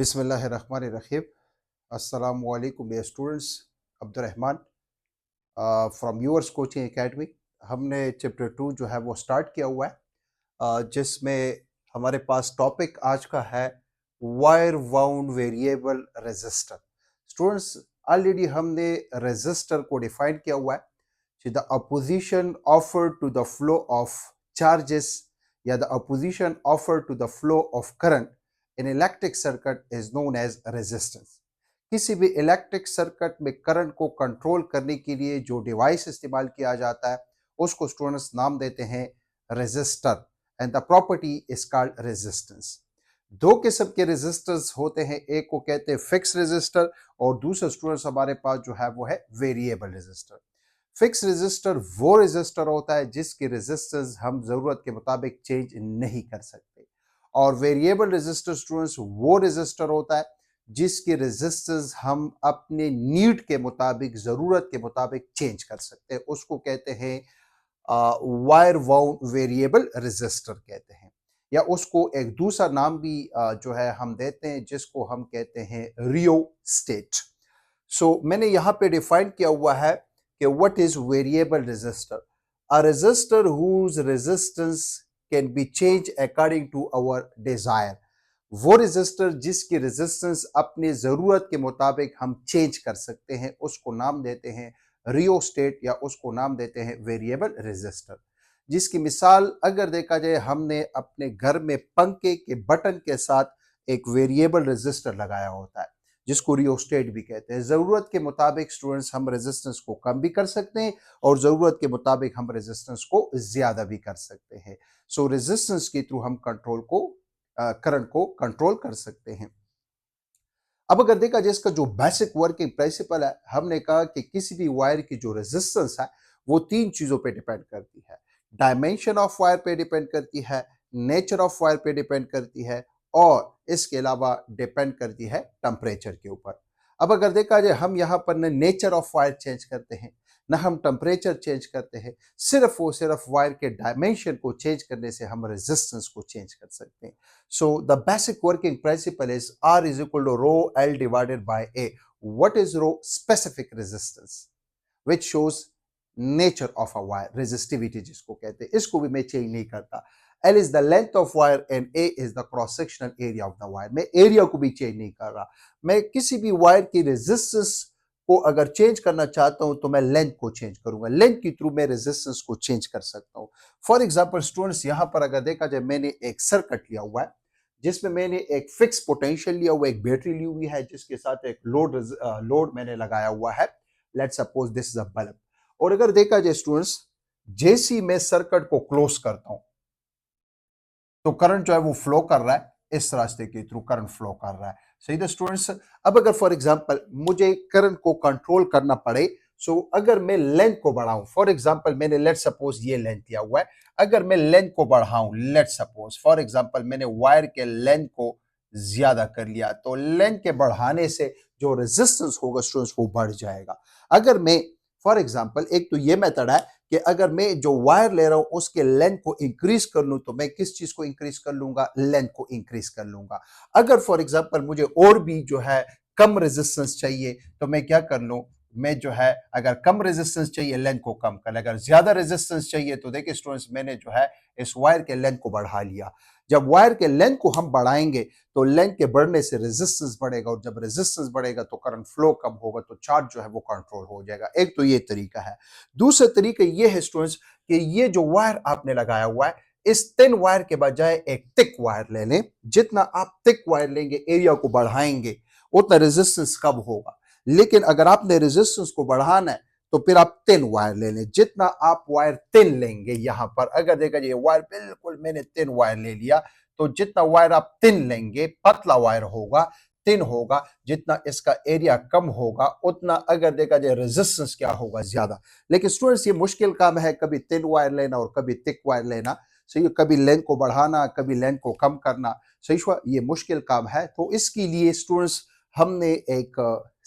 बिस्मिल्लाहिर्रहमानिर्रहीम। अस्सलामु अलैकुम dear students. Abdurrahman from yours coaching academy. हमने चैप्टर 2 जो है वो स्टार्ट किया हुआ है, जिसमें हमारे पास टॉपिक आज का है wire wound variable resistor. Students, already हमने रेजिस्टर को डिफाइन किया हुआ है, the opposition offered to the flow of charges या the opposition offered to the flow of current in electric circuit is known as resistance. किसी भी electric circuit में current को कंट्रोल करने के लिए जो डिवाइस इस्तेमाल किया जाता है उसको स्टूडेंट्स नाम देते हैं register, and the property is called resistance. दो किस्म के रेजिस्टर्स होते हैं, एक को कहते हैं फिक्स रेजिस्टर और दूसरा स्टूडेंट्स हमारे पास जो है वो है वेरिएबल रेजिस्टर। फिक्स रेजिस्टर वो रेजिस्टर होता है जिसकी रेजिस्टेंस हम जरूरत के मुताबिक चेंज नहीं कर सकते, और वेरिएबल रेजिस्टर स्टूडेंट्स वो रेजिस्टर होता है जिसकी रेजिस्टेंस हम अपने नीड के मुताबिक, जरूरत के मुताबिक चेंज कर सकते हैं। उसको कहते हैं वायर वाउंड वेरिएबल रेजिस्टर कहते हैं, या उसको एक दूसरा नाम भी जो है हम देते हैं जिसको हम कहते हैं रियो स्टेट। सो मैंने यहाँ पे डिफाइन किया हुआ है कि what is variable resistor. A resistor whose resistance can be change according to our desire. वो रेजिस्टर जिसकी रेजिस्टेंस अपनी जरूरत के मुताबिक हम चेंज कर सकते हैं उसको नाम देते हैं रियोस्टेट, या उसको नाम देते हैं वेरिएबल रेजिस्टर। जिसकी मिसाल अगर देखा जाए, हमने अपने घर में पंखे के बटन के साथ एक वेरिएबल रेजिस्टर लगाया होता है जिसको रियोस्टेट भी कहते हैं। जरूरत के मुताबिक स्टूडेंट्स हम रेजिस्टेंस को कम भी कर सकते हैं और जरूरत के मुताबिक हम रेजिस्टेंस को ज्यादा भी कर सकते हैं। सो रेजिस्टेंस के थ्रू हम करंट को कंट्रोल कर सकते हैं। अब अगर देखा जाए इसका जो बेसिक वर्किंग प्रिंसिपल है, हमने कहा कि किसी भी वायर की जो रेजिस्टेंस है वो तीन चीजों पे डिपेंड करती है। डायमेंशन ऑफ वायर पे डिपेंड करती है, नेचर ऑफ वायर पे डिपेंड करती है, और इसके अलावा डिपेंड करती है टेम्परेचर के ऊपर। अब अगर देखा जाए, हम यहाँ पर न नेचर ऑफ वायर चेंज करते हैं ना हम टेम्परेचर चेंज करते हैं, सिर्फ वायर के डायमेंशन को चेंज करने से हम रेजिस्टेंस को चेंज कर सकते हैं। So the basic working principle is R is equal to rho L divided by A. What is rho? Specific resistance, which shows nature of a wire, resistivity जिसको कहते हैं। इसको भी मैं चेंज नहीं करता। L is the length of wire and A is the cross sectional area of the wire. मैं area को भी चेंज नहीं कर रहा। मैं किसी भी वायर की रेजिस्टेंस को अगर चेंज करना चाहता हूं तो मैं लेंथ को चेंज करूंगा, लेंथ के थ्रू मैं रेजिस्टेंस को चेंज कर सकता हूं। फॉर एग्जांपल स्टूडेंट्स, यहां पर अगर देखा जाए, मैंने एक सर्किट लिया हुआ है जिसमें मैंने एक फिक्स पोटेंशियल लिया हुआ, एक बैटरी ली हुई है जिसके साथ एक लोड मैंने लगाया हुआ है। Let's suppose this is a bulb. और अगर देखा जाए स्टूडेंट्स, जैसे ही मैं सर्किट को क्लोज करता हूं तो करंट जो है वो फ्लो कर रहा है, इस रास्ते के थ्रू करंट फ्लो कर रहा है। सही है स्टूडेंट्स। अब अगर फॉर एग्जांपल मुझे करंट को कंट्रोल करना पड़े, सो अगर मैं लेंथ को बढ़ाऊं, फॉर एग्जांपल मैंने लेट सपोज ये लेंथ दिया हुआ है, अगर मैं लेंथ को बढ़ाऊं, लेट सपोज फॉर एग्जांपल मैंने वायर के लेंथ को ज्यादा कर लिया, तो लेंथ के बढ़ाने से जो रेजिस्टेंस होगा स्टूडेंट्स वो बढ़ जाएगा। अगर मैं फॉर एग्जांपल, एक तो ये मेथड है कि अगर मैं जो वायर ले रहा हूं उसके लेंथ को इंक्रीज कर लूं तो मैं किस चीज को इंक्रीज कर लूंगा, लेंथ को इंक्रीज कर लूंगा। अगर फॉर एग्जांपल मुझे और भी जो है कम रेजिस्टेंस चाहिए तो मैं क्या कर लूं, मैं जो है अगर कम रेजिस्टेंस चाहिए लेंथ को कम कर, अगर ज्यादा रेजिस्टेंस चाहिए तो देखिए स्टूडेंट्स, मैंने जो है इस वायर के लेंथ को बढ़ा लिया। जब वायर के लेंथ को हम बढ़ाएंगे तो लेंथ के बढ़ने से रेजिस्टेंस बढ़ेगा, और जब रेजिस्टेंस बढ़ेगा तो करंट फ्लो कम होगा, तो चार्ज जो है वो कंट्रोल हो जाएगा। एक तो ये तरीका है। दूसरा तरीका ये है स्टूडेंट्स कि ये जो वायर आपने लगाया हुआ है, इस थिन वायर के बजाय एक थिक वायर ले लें। जितना आप थिक वायर लेंगे, एरिया को बढ़ाएंगे, उतना रेजिस्टेंस कम होगा। लेकिन अगर आपने रेजिस्टेंस को बढ़ाना है तो फिर आप थिन वायर ले लें। जितना आप वायर थिन लेंगे, यहां पर अगर देखा जाए वायर बिल्कुल मैंने थिन वायर ले लिया, तो जितना वायर आप थिन लेंगे, पतला वायर होगा, थिन होगा, जितना इसका एरिया कम होगा उतना अगर देखा जाए रेजिस्टेंस क्या होगा, ज्यादा। लेकिन स्टूडेंट्स, ये मुश्किल काम है, कभी थिन वायर लेना और कभी थिक वायर लेना। सही, कभी लेंथ को बढ़ाना, कभी लेंथ को कम करना। सही, ये मुश्किल काम है। तो इसके लिए स्टूडेंट्स हमने एक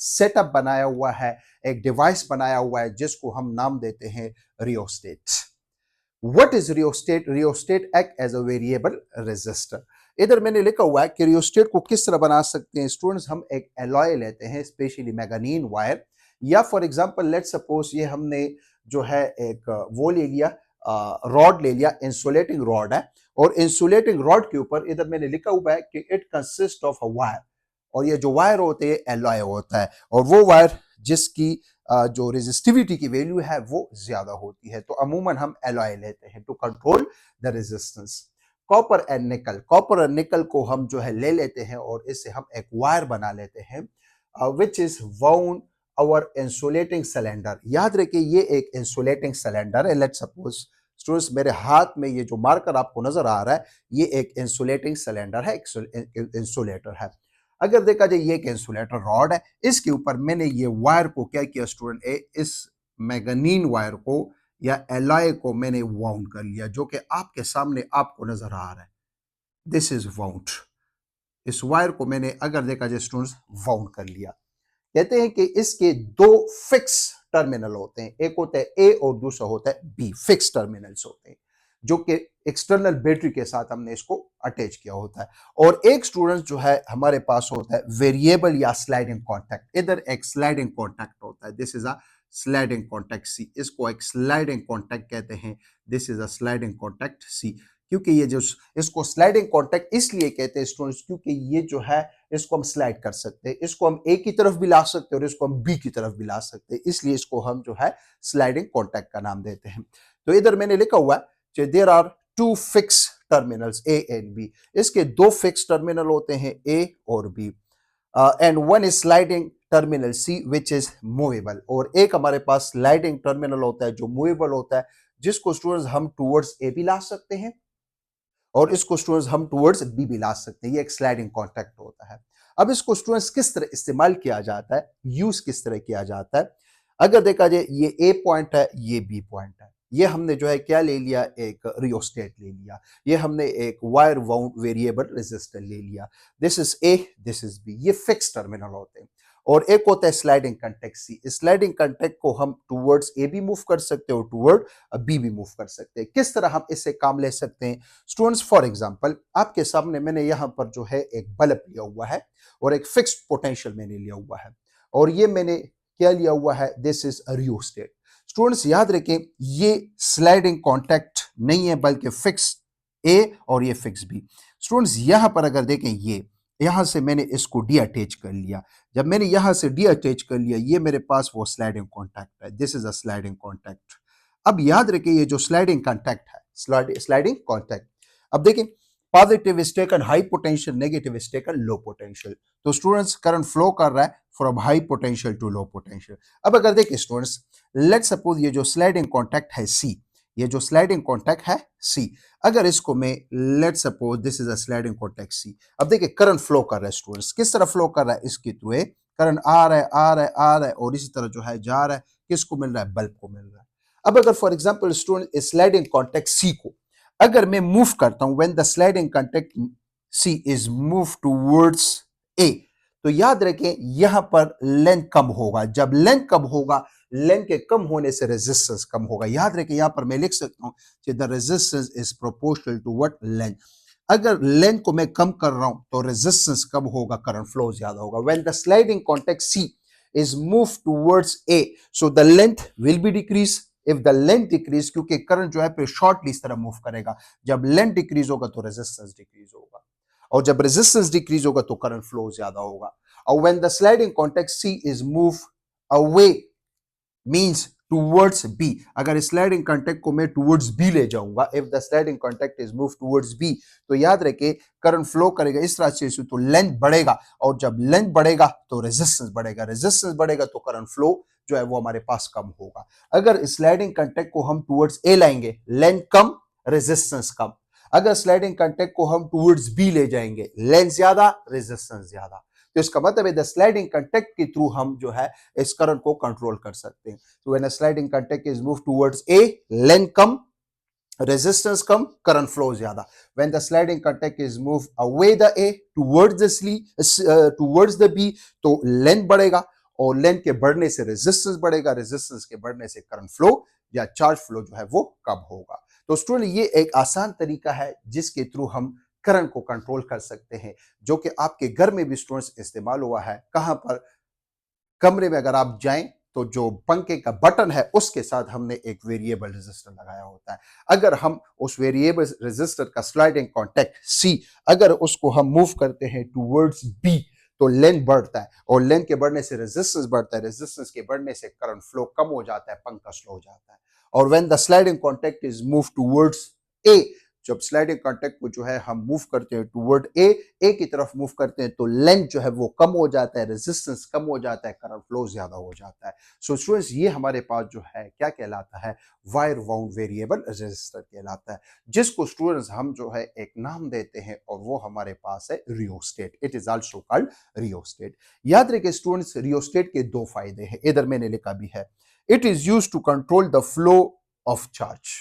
सेटअप बनाया हुआ है, एक डिवाइस बनाया हुआ है जिसको हम नाम देते हैं rheostat. What is rheostat? Rheostat act as a variable resistor. इधर मैंने लिखा हुआ है कि रियोस्टेट को किस तरह बना सकते हैं स्टूडेंट्स। हम एक एलॉय लेते हैं, स्पेशली मैग्नीन वायर, या फॉर एग्जांपल लेट्स सपोज ये हमने जो है एक वो ले लिया, रॉड ले लिया, इंसुलेटिंग रॉड है, और इंसुलेटिंग रॉड के ऊपर इधर मैंने लिखा हुआ है कि it consist of a wire, और ये जो वायर होते हैं एलॉय होता है, और वो वायर जिसकी जो रेजिस्टिविटी की वैल्यू है वो ज्यादा होती है, तो अमूमन हम एलॉय लेते हैं to control the resistance. Copper and nickel, copper और निकल को हम जो है ले लेते हैं और इससे हम एक वायर बना लेते हैं which is wound over insulating cylinder. याद रखिए ये एक इंसुलेटिंग सिलेंडर है। लेट्स सपोज स्टूडेंट्स मेरे हाथ में ये जो मार्कर आपको नजर आ रहा है ये एक इंसुलेटिंग सिलेंडर है, इंसुलेटर है। अगर देखा जाए ये एक इंसुलेटर रॉड है, इसके ऊपर मैंने ये वायर को क्या किया स्टूडेंट, इस मैग्नीन वायर को या एलॉय को मैंने वाउंड कर लिया, जो कि आपके सामने आपको नजर आ रहा है। This is wound. इस वायर को मैंने अगर देखा जाए स्टूडेंट्स वाउंड कर लिया। कहते हैं कि इसके दो फिक्स टर्मिनल होते हैं, एक होता है ए और दूसरा होता है बी। फिक्स टर्मिनल्स होते हैं जो कि एक्सटर्नल बैटरी के साथ हमने इसको अटैच किया होता है। और एक स्टूडेंट जो है हमारे पास होता है वेरिएबल या स्लाइडिंग कॉन्टैक्ट। इधर एक स्लाइडिंग कॉन्टैक्ट होता है, this is a sliding contact C, इसको एक स्लाइडिंग कॉन्टैक्ट कहते हैं, this is a sliding contact C. क्योंकि ये जो इसको स्लाइडिंग कॉन्टैक्ट इसलिए कहते हैं स्टूडेंट्स क्योंकि ये जो है इसको हम स्लाइड कर सकते हैं, इसको हम ए की तरफ भी ला सकते हैं और इसको हम बी की तरफ भी ला सकते हैं, इसलिए इसको हम जो है स्लाइडिंग कॉन्टैक्ट का नाम देते हैं। तो इधर मैंने लिखा हुआ है there are two fix terminals A and B. इसके दो फिक्स टर्मिनल होते हैं ए और B, and one is sliding terminal C which is movable, और एक हमारे पास स्लाइडिंग टर्मिनल होता है जो मूवेबल होता है, जिसको स्टूडेंट्स हम टूवर्ड्स ए भी ला सकते हैं और इसको स्टूडेंट्स हम टूवर्ड्स बी भी ला सकते हैं। ये एक स्लाइडिंग कॉन्टैक्ट होता है। अब इसको स्टूडेंट्स किस तरह इस्तेमाल किया जाता है, यूज किस तरह किया जाता है। अगर देखा जाए ये ए पॉइंट है, ये बी पॉइंट है, ये हमने जो है क्या ले लिया, एक रियोस्टेट ले लिया, ये हमने एक वायर वाउंड वेरिएबल रेजिस्टर ले लिया। This is A, this is B, ये फिक्स टर्मिनल होते हैं। और एक होता है sliding contact C. Sliding contact को हम टूवर्ड्स ए भी मूव कर सकते हैं और टूवर्ड बी भी मूव कर सकते हैं। किस तरह हम इससे काम ले सकते हैं स्टूडेंट्स, फॉर एग्जांपल आपके सामने मैंने यहां पर जो है एक बल्ब लिया हुआ है और एक फिक्स्ड पोटेंशियल मैंने लिया हुआ है, और ये मैंने क्या लिया हुआ है, दिस इज रियोस्टेट। स्टूडेंट्स याद रखें ये स्लाइडिंग कॉन्टैक्ट नहीं है बल्कि फिक्स ए और ये फिक्स बी। स्टूडेंट्स यहां पर अगर देखें ये यहां से मैंने इसको डी अटैच कर लिया, जब मैंने यहां से डी अटैच कर लिया ये मेरे पास वो स्लाइडिंग कॉन्टैक्ट है, this is a sliding contact. अब याद रखिए ये जो स्लाइडिंग कॉन्टैक्ट है, स्लाइडिंग कॉन्टैक्ट, अब देखिए positive is taken high potential, negative is taken low potential. तो स्टूडेंट्स करंट फ्लो कर रहा है from high potential to low potential. अब अगर देखिए स्टूडेंट्स लेट्स सपोज ये जो स्लाइडिंग कॉन्टैक्ट है सी, ये जो स्लाइडिंग कॉन्टैक्ट है सी, अगर इसको मैं let's suppose this is a sliding contact C. अब देखिए करंट फ्लो कर रहा है स्टूडेंट्स, किस तरह फ्लो कर रहा है, इसके थ्रू करंट आ रहा है आ रहा है आ रहा है और इसी तरह जो है जा रहा है, किसको मिल रहा है, बल्ब को मिल रहा है। अब अगर for example student sliding contact C को अगर मैं मूव करता हूं, when the sliding contact C is move towards A, तो याद रखें यहां पर लेंथ कम होगा। जब लेंथ कम होगा, लेंथ के कम होने से रेजिस्टेंस कम होगा। याद रखें यहां पर मैं लिख सकता हूं कि the resistance is proportional to what, length. अगर लेंथ को मैं कम कर रहा हूं तो रेजिस्टेंस कम होगा, करंट फ्लो ज्यादा होगा। When the sliding contact C is moved towards A, so the length will be decrease. If the length decrease, क्योंकि करंट जो है फिर शॉर्टली इस तरह मूव करेगा, जब लेंथ डिक्रीज होगा तो रेजिस्टेंस डिक्रीज होगा, और जब रेजिस्टेंस डिक्रीज होगा तो करंट फ्लो ज्यादा होगा। और when the sliding contact C is moved away means towards B, अगर स्लाइडिंग कॉन्टैक्ट को मैं towards B ले जाऊंगा, if the sliding contact is moved towards B, तो याद रखे करंट फ्लो करेगा इस रास्ते से, तो लेंथ बढ़ेगा, और जब लेंथ बढ़ेगा तो रेजिस्टेंस बढ़ेगा, रेजिस्टेंस बढ़ेगा तो करंट फ्लो जो है वो हमारे पास कम होगा। अगर स्लाइडिंग कॉन्टैक्ट को हम टूवर्ड्स ए लाएंगे, लेंथ कम रेजिस्टेंस कम। अगर स्लाइडिंग कॉन्टैक्ट को हम टूवर्ड्स बी ले जाएंगे, लेंथ ज्यादा रेजिस्टेंस ज्यादा। तो इसका मतलब है द स्लाइडिंग कॉन्टैक्ट के थ्रू हम जो है इस करंट को कंट्रोल कर सकते हैं। तो when a sliding contact is move towards A, length कम रेजिस्टेंस कम, करंट फ्लो ज्यादा। When the sliding contact is move away the A towards the B, तो लेंथ बढ़ेगा, और लेंथ के बढ़ने से रेजिस्टेंस बढ़ेगा, रेजिस्टेंस के बढ़ने से करंट फ्लो या चार्ज फ्लो जो है वो कम होगा। तो स्टूडेंट ये एक आसान तरीका है जिसके थ्रू हम करंट को कंट्रोल कर सकते हैं, जो कि आपके घर में भी स्टूडेंट्स इस्तेमाल हुआ है। कहां पर? कमरे में अगर आप जाएं तो जो पंखे का बटन है उसके साथ हमने एक वेरिएबल रेजिस्टर लगाया होता है। अगर हम उस वेरिएबल रेजिस्टर का स्लाइडिंग कॉन्टेक्ट सी अगर उसको हम मूव करते हैं टूवर्ड्स बी तो लेंथ बढ़ता है, और लेंथ के बढ़ने से रेजिस्टेंस बढ़ता है, रेजिस्टेंस के बढ़ने से करंट फ्लो कम हो जाता है, पंखा स्लो हो जाता है। और when the sliding contact is move towards A, जब स्लाइडिंग कॉन्टेक्ट को जो है हम मूव करते हैं टूवर्ड ए की तरफ मूव करते हैं तो लेंथ जो है वो कम हो जाता है, रेजिस्टेंस कम हो जाता है, करंट फ्लो ज्यादा हो जाता है। सो स्टूडेंट्स ये हमारे पास जो है क्या कहलाता है? वायर वाउंड वेरिएबल रेजिस्टर कहलाता है, जिसको स्टूडेंट्स हम जो है एक नाम देते हैं और वो हमारे पास है rheostat. It is also called rheostat. याद रखिए स्टूडेंट्स, रियोस्टेट के दो फायदे हैं, इधर मैंने लिखा भी है। It is used to control the flow of charge.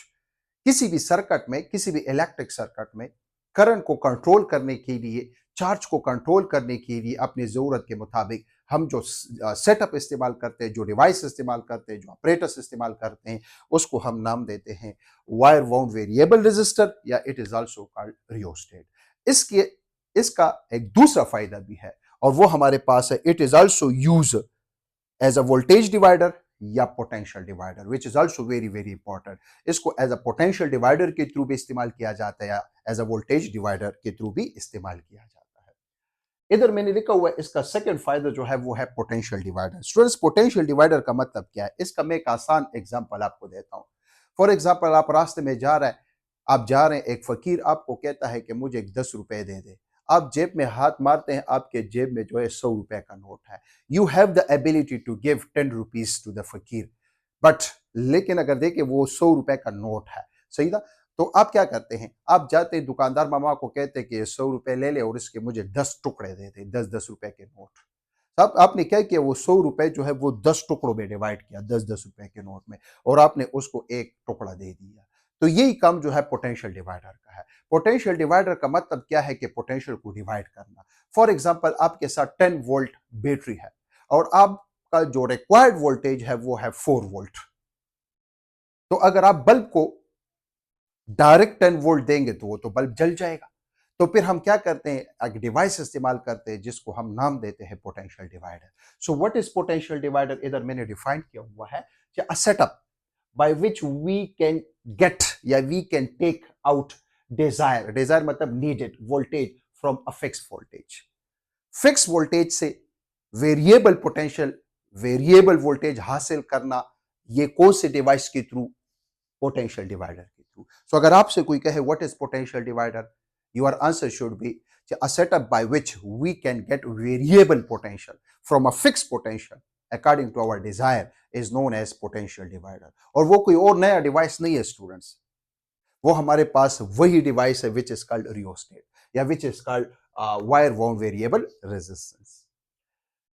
किसी भी सर्किट में, किसी भी इलेक्ट्रिक सर्किट में करंट को कंट्रोल करने के लिए, चार्ज को कंट्रोल करने के लिए अपनी जरूरत के मुताबिक हम जो सेटअप इस्तेमाल करते हैं, जो डिवाइस इस्तेमाल करते हैं, जो ऑपरेटर्स इस्तेमाल करते हैं, उसको हम नाम देते हैं वायर वाउंड वेरिएबल रेजिस्टर, या it is also called rheostat. इसके इसका एक दूसरा फायदा भी है और वो हमारे पास है। It is also use as a voltage divider या potential divider, which is also very very important. इसको एज अ पोटेंशियल डिवाइडर के थ्रू भी इस्तेमाल किया जाता है या एज अ वोल्टेज डिवाइडर के थ्रू भी इस्तेमाल किया जाता है। इधर मैंने लिखा हुआ है इसका सेकंड फायदा जो है वो है potential divider. Students potential divider का मतलब क्या है? इसका मैं एक आसान एग्जांपल आपको देता हूं। फॉर एग्जांपल, आप रास्ते में जा रहे हैं, आप जा रहे हैं, एक फकीर आपको कहता है कि मुझे 10 रुपए दे दे। आप जेब में हाथ मारते हैं, आपके जेब में जो है 100 रुपए का नोट है। You have the ability to give 10 rupees to the fakir, but लेकिन अगर देखें वो 100 रुपए का नोट है, सही था। तो आप क्या करते हैं? आप जाते हैं दुकानदार मामा को कहते हैं कि 100 रुपए ले ले और इसके मुझे 10 टुकड़े दे दे, 10-10 रुपए के नोट। अब आपने क्या किया? वो 100 रुपए जो है वो 10 टुकड़ों में डिवाइड किया, 10-10 रुपए के नोट में, और आपने उसको एक टुकड़ा दे दिया। तो यही काम जो है पोटेंशियल डिवाइडर का है। पोटेंशियल डिवाइडर का मतलब क्या है? कि पोटेंशियल को डिवाइड करना। फॉर एग्जाम्पल, आपके साथ 10 वोल्ट बैटरी है और आपका जो रिक्वायर्ड वोल्टेज है वो है 4 वोल्ट। तो अगर आप बल्ब को डायरेक्ट 10 वोल्ट देंगे तो वो तो बल्ब जल जाएगा। तो फिर हम क्या करते हैं? एक डिवाइस इस्तेमाल करते हैं जिसको हम नाम देते हैं potential divider. So what is potential divider? इधर मैंने डिफाइन किया हुआ है कि a setup by which we can get या we can take out desire मतलब needed voltage from a fix voltage. Fix voltage से वेरिएबल पोटेंशियल, वेरिएबल वोल्टेज हासिल करना, ये कौन से डिवाइस के थ्रू? पोटेंशियल डिवाइडर के थ्रू। सो अगर आपसे कोई कहे what is potential divider, your answer should be a setup by which we can get variable potential from a fixed potential according to our desire is known as potential divider। और वो कोई और नया device नहीं है students, वो हमारे पास वही डिवाइस है विच इज कॉल्ड रियोस्टेट या which is called wire wound variable resistance.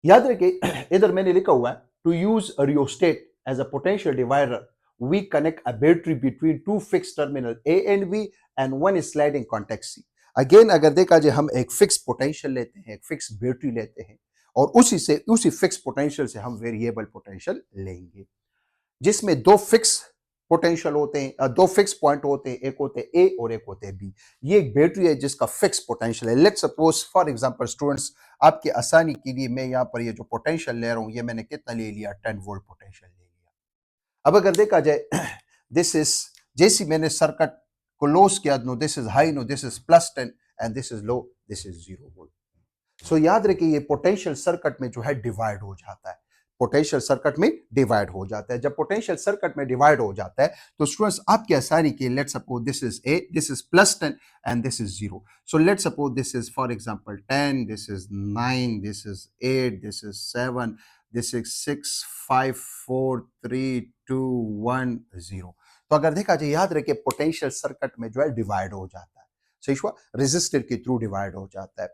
याद रखिए इधर मैंने लिखा हुआ है to use a rheostat as a potential divider we connect a battery between two fixed terminal A and B and one is sliding contact C। Again अगर देखा जाए हम एक फिक्स पोटेंशियल लेते हैं, एक फिक्स बैटरी लेते हैं और उसी फिक्स पोटेंशियल से हम वेरिएबल पोटेंशियल लेंगे, जिसमें दो फिक्स पोटेंशियल होते हैं, दो फिक्स पॉइंट होते हैं, एक होते हैं ए और एक होते हैं बी। ये एक बैटरी है जिसका फिक्स पोटेंशियल है। Let's suppose for example students, आपके आसानी के लिए मैं यहाँ पर ये जो पोटेंशियल ले रहा हूँ, ये मैंने कितना ले लिया? 10 वोल्ट पोटेंशियल ले लिया। अब अगर देखा जाए दिस इज, जैसी मैंने सर्किट को लोस किया, no this is high, no this is +10 and this is low, this is 0 volt. So याद रखिए ये पोटेंशियल सर्किट में जो है डिवाइड हो जाता है, पोटेंशियल सर्किट में डिवाइड हो जाता है। जब पोटेंशियल सर्किट में डिवाइड हो जाता है तो स्टूडेंट्स आपकी आसानी के let's suppose this is A, this is +10 and this is 0। So let's suppose this is for example 10, this is 9, this is 8, this is 7, this is 6, 5, 4, 3, 2, 1, 0। तो अगर देखा जाए, याद रखिए पोटेंशियल सर्किट में जो है डिवाइड हो जाता है, सही हुआ, रेजिस्टर के थ्रू डिवाइड हो जाता है।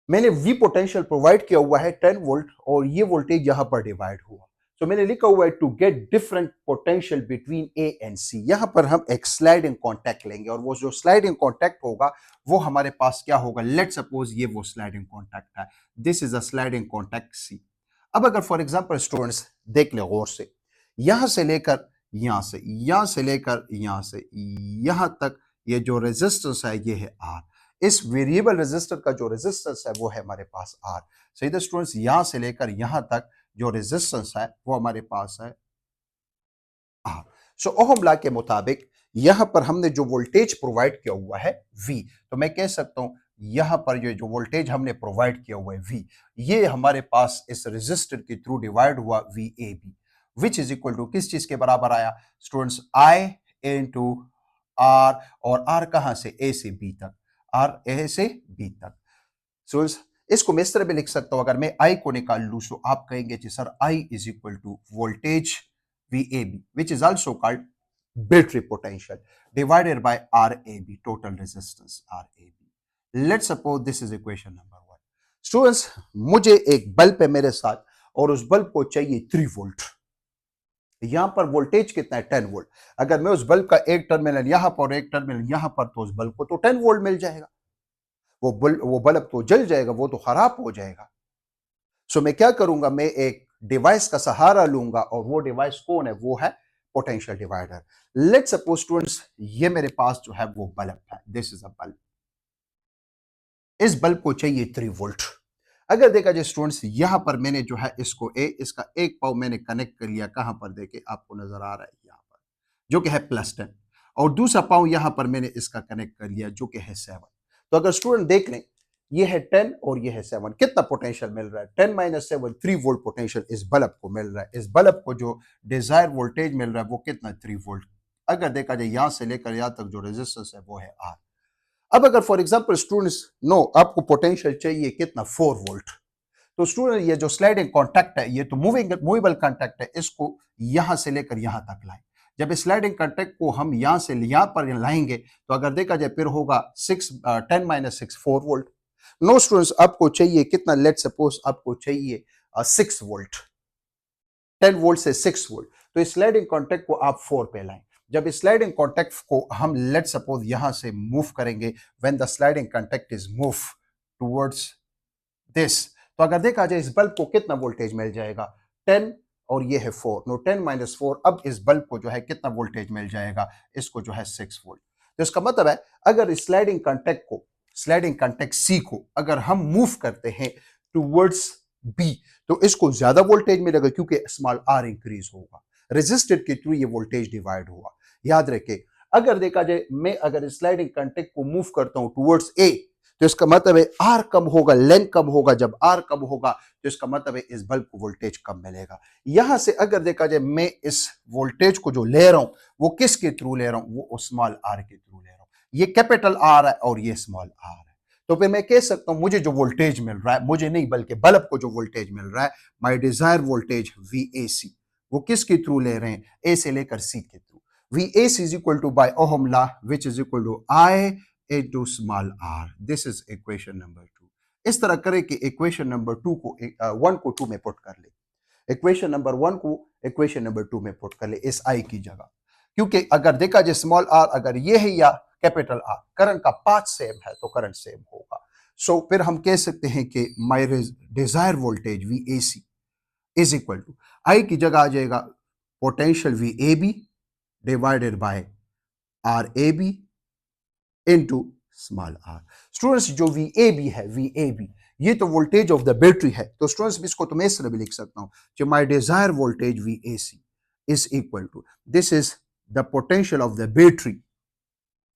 मैंने वी पोटेंशियल प्रोवाइड किया हुआ है 10 वोल्ट और ये वोल्टेज यहां पर डिवाइड हुआ। तो मैंने लिखा हुआ है to get different potential between A and C. यहां पर हम एक स्लाइडिंग कॉन्टैक्ट लेंगे और वो जो स्लाइडिंग कॉन्टैक्ट होगा वो हमारे पास क्या होगा? लेट सपोज ये वो स्लाइडिंग कॉन्टैक्ट है, this is a sliding contact C. अब अगर फॉर एग्जांपल स्टूडेंट्स देख ले गौर से, यहां से लेकर यहां से लेकर यहां से यहां तक ये जो रेजिस्टेंस है ये है आर। इस वेरिएबल रेजिस्टर का जो रेजिस्टेंस है वो है हमारे पास आर। सही तो स्टूडेंट्स, यहां से लेकर यहां तक जो रेजिस्टेंस है वो हमारे पास है आर। सो ओहम लॉ के मुताबिक यहां पर हमने जो वोल्टेज प्रोवाइड किया हुआ है V, तो मैं कह सकता हूं यहां पर ये जो वोल्टेज हमने प्रोवाइड किया हुआ है V, ये हमारे पास इस रेजिस्टर के थ्रू डिवाइड हुआ VAB, which is equal to किस चीज के बराबर आया स्टूडेंट्स, I इनटू R। और R कहां से, A से B तक, R A से B तक। सो इसको मैं इस तरह भी लिख सकता हूं, अगर मैं I को निकाल लूं तो आप कहेंगे कि sir I is equal to voltage VAB, which is also called battery potential, divided by RAB, total resistance RAB. Let's suppose this is equation number 1. Students, मुझे एक बल्ब है मेरे साथ और उस बल्ब को चाहिए 3 वोल्ट। यहां पर वोल्टेज कितना है, 10 वोल्ट। अगर मैं उस बल्ब का एक टर्मिनल यहां पर और एक टर्मिनल यहां पर, तो उस बल्ब को तो 10 वोल्ट मिल जाएगा। वो बल्ब तो जल जाएगा, वो तो खराब हो जाएगा। सो मैं क्या करूंगा, मैं एक डिवाइस का सहारा लूंगा और वो डिवाइस कौन है, वो है potential divider. Let's suppose students, ये मेरे पास जो है वो बल्ब है, दिस इज अ बल्ब। इस बल्ब को चाहिए 3 वोल्ट। अगर देखा जाए स्टूडेंट्स, यहां पर मैंने जो है इसको इसका एक पाव मैंने कनेक्ट कर लिया, कहां पर देखे आपको नजर आ रहा है यहां पर, जो कि है +10, और दूसरा पाव यहां पर मैंने इसका कनेक्ट कर लिया जो कि है 7। तो अगर स्टूडेंट देख लें, ये है 10 और ये है 7, कितना पोटेंशियल मिल रहा है, 10 माइनस 7, 3 वोल्ट पोटेंशियल इस बल्ब को मिल रहा है। इस बल्ब को जो डिजायर वोल्टेज मिल रहा है वो कितना, 3 वोल्ट। अगर देखा जाए यहां से लेकर यहां तक जो रेजिस्टेंस है वो है आर। अब अगर फॉर एग्जांपल स्टूडेंट्स, नो आपको पोटेंशियल चाहिए कितना, 4 वोल्ट, तो स्टूडेंट ये जो स्लाइडिंग कॉन्टैक्ट है, ये तो मूवेबल कॉन्टैक्ट है, इसको यहां से लेकर यहां तक लाएं। जब इस स्लाइडिंग कॉन्टैक्ट को हम यहां से यहां पर लाएंगे तो अगर देखा जाए फिर होगा 10 माइनस 6, 4 वोल्ट। नो स्टूडेंट्स, आपको चाहिए कितना, लेट सपोज आपको चाहिए 6 वोल्ट। 10 वोल्ट से 6 वोल्ट, तो इस स्लाइडिंग कॉन्टैक्ट को आप 4 पे लाएं। जब इस स्लाइडिंग कॉन्टैक्ट को हम लेट सपोज यहां से मूव करेंगे, when the sliding contact is move towards this, तो अगर देखा जाए इस बल्ब को कितना वोल्टेज मिल जाएगा, 10 और ये है 4, नो 10 माइनस 4, अब इस बल्ब को जो है कितना वोल्टेज मिल जाएगा, इसको जो है 6 वोल्ट। तो इसका मतलब है अगर इस स्लाइडिंग कॉन्टैक्ट सी को अगर हम मूव करते हैं टूवर्ड्स बी, तो इसको ज्यादा वोल्टेज मिलेगा क्योंकि स्मॉल आर इंक्रीज होगा, रेजिस्टर के थ्रू ये वोल्टेज डिवाइड हुआ। याद रखें, अगर देखा जाए मैं अगर स्लाइडिंग कॉन्टैक्ट को मूव करता हूं टुवर्ड्स ए, तो इसका मतलब है आर कम होगा, लेंथ कम होगा। जब आर कम होगा तो इसका मतलब है इस बल्ब को वोल्टेज कम मिलेगा। यहां से अगर देखा जाए मैं इस वोल्टेज को जो ले रहा हूं वो किसके थ्रू ले रहा हूं, वो स्मॉल आर के थ्रू ले रहा हूं। ये कैपिटल आर है और ये स्मॉल आर है। तो फिर मैं कह सकता हूं मुझे जो वोल्टेज मिल रहा है, मुझे नहीं बल्कि बल्ब को जो वोल्टेज मिल रहा है, माई डिजायर वोल्टेज VAC, वो किसके थ्रू ले रहे हैं, ए से लेकर सी के through. VAC is equal to by ohm law which is equal to I into small r. This is equation number 2. इस तरह करें कि इक्वेशन नंबर 2 को 1 को 2 में पुट कर ले, इक्वेशन नंबर 1 को इक्वेशन नंबर 2 में पुट कर ले इस आई की जगह। क्योंकि अगर देखा जाए स्मॉल आर अगर ये है या कैपिटल आर, करंट का पाथ सेम है तो करंट सेम होगा। सो फिर हम कह सकते हैं कि my desire voltage VAC is equal to, I की जगह आ जाएगा potential VAB divided by RAB into small R. Students, जो VAB है, VAB ये तो वोल्टेज ऑफ द बैटरी है। तो स्टूडेंट्स इसको तो मैं इस तरह भी लिख सकता हूं कि my desire voltage VAC is equal to, this is the potential of the battery,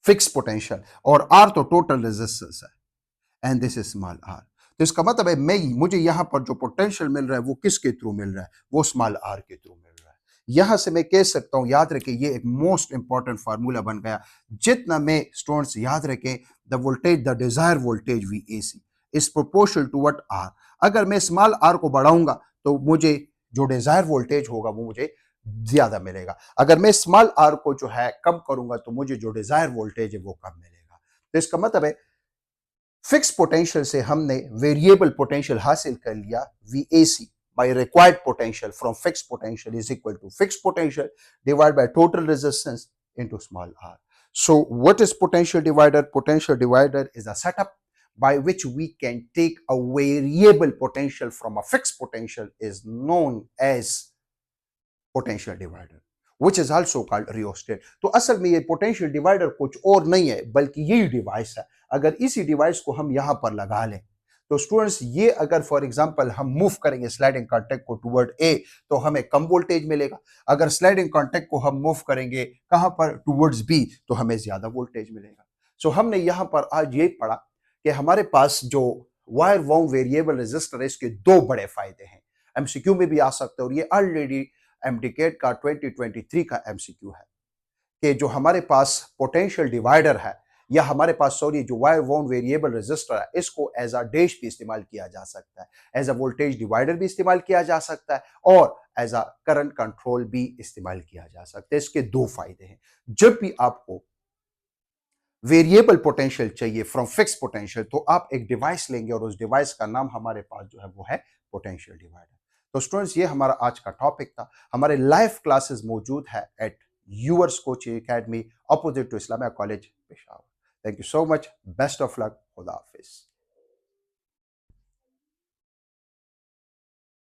fix potential, और आर तो टोटल रेजिस्टेंस है, and this is small R. तो इसका मतलब है मुझे यहां पर जो पोटेंशियल मिल रहा है वो किसके थ्रू मिल रहा है, वो स्मॉल आर के थ्रू मिल रहा है। यहां से मैं कह सकता हूं, याद रखें ये एक मोस्ट इंपॉर्टेंट फार्मूला बन गया, जितना में स्टूडेंट्स याद रखें, the voltage the desire voltage VAC is proportional to what R. अगर मैं स्मॉल आर को बढ़ाऊंगा तो मुझे जो डिजायर वोल्टेज होगा वो मुझे ज्यादा मिलेगा, अगर मैं स्मॉल आर को जो है कम करूंगा तो मुझे जो डिजायर वोल्टेज है वो कम मिलेगा। तो इसका मतलब है फिक्स पोटेंशियल से हमने वेरिएबल पोटेंशियल हासिल कर लिया, VAC by required potential from fixed potential is equal to fixed potential divided by total resistance into small r. So what is potential divider? Potential divider is a setup by which we can take a variable potential from a fixed potential is known as potential divider. which is also called rheostat. तो असल में ये potential divider कुछ और नहीं है बल्कि यही डिवाइस है। अगर इसी डिवाइस को हम यहां पर लगा लें तो स्टूडेंट्स ये अगर फॉर एग्जांपल हम मूव करेंगे स्लाइडिंग कॉन्टैक्ट को टुवर्ड ए तो हमें कम वोल्टेज मिलेगा। अगर स्लाइडिंग कॉन्टैक्ट को हम मूव करेंगे कहां पर टुवर्ड्स बी तो हमें ज्यादा वोल्टेज मिलेगा। सो हमने यहां पर आज ये पढ़ा कि हमारे पास जो वायर वाउंड वेरिएबल रेजिस्टर है इसके दो बड़े फायदे हैं। एमसीक्यू में भी आ सकते हैं और ये ऑलरेडी एमडीकेट का 2023 का एमसीक्यू है कि जो हमारे पास पोटेंशियल डिवाइडर है या हमारे पास सॉरी जो वायर वाउंड वेरिएबल रेजिस्टर है इसको एज अ डैश भी इस्तेमाल किया जा सकता है, एज अ वोल्टेज डिवाइडर भी इस्तेमाल किया जा सकता है और एज अ करंट कंट्रोल भी इस्तेमाल किया जा सकता है। इसके दो फायदे हैं। जब भी आपको वेरिएबल पोटेंशियल चाहिए फ्रॉम फिक्स पोटेंशियल तो आप एक डिवाइस लेंगे और उस डिवाइस का नाम हमारे पास जो है वो है पोटेंशियल डिवाइडर। तो स्टूडेंट्स ये हमारा आज का टॉपिक था। हमारे लाइव क्लासेस मौजूद है at yours coaching academy opposite to Islamia college Peshawar. Thank you so much. Best of luck. खुदा हाफिज।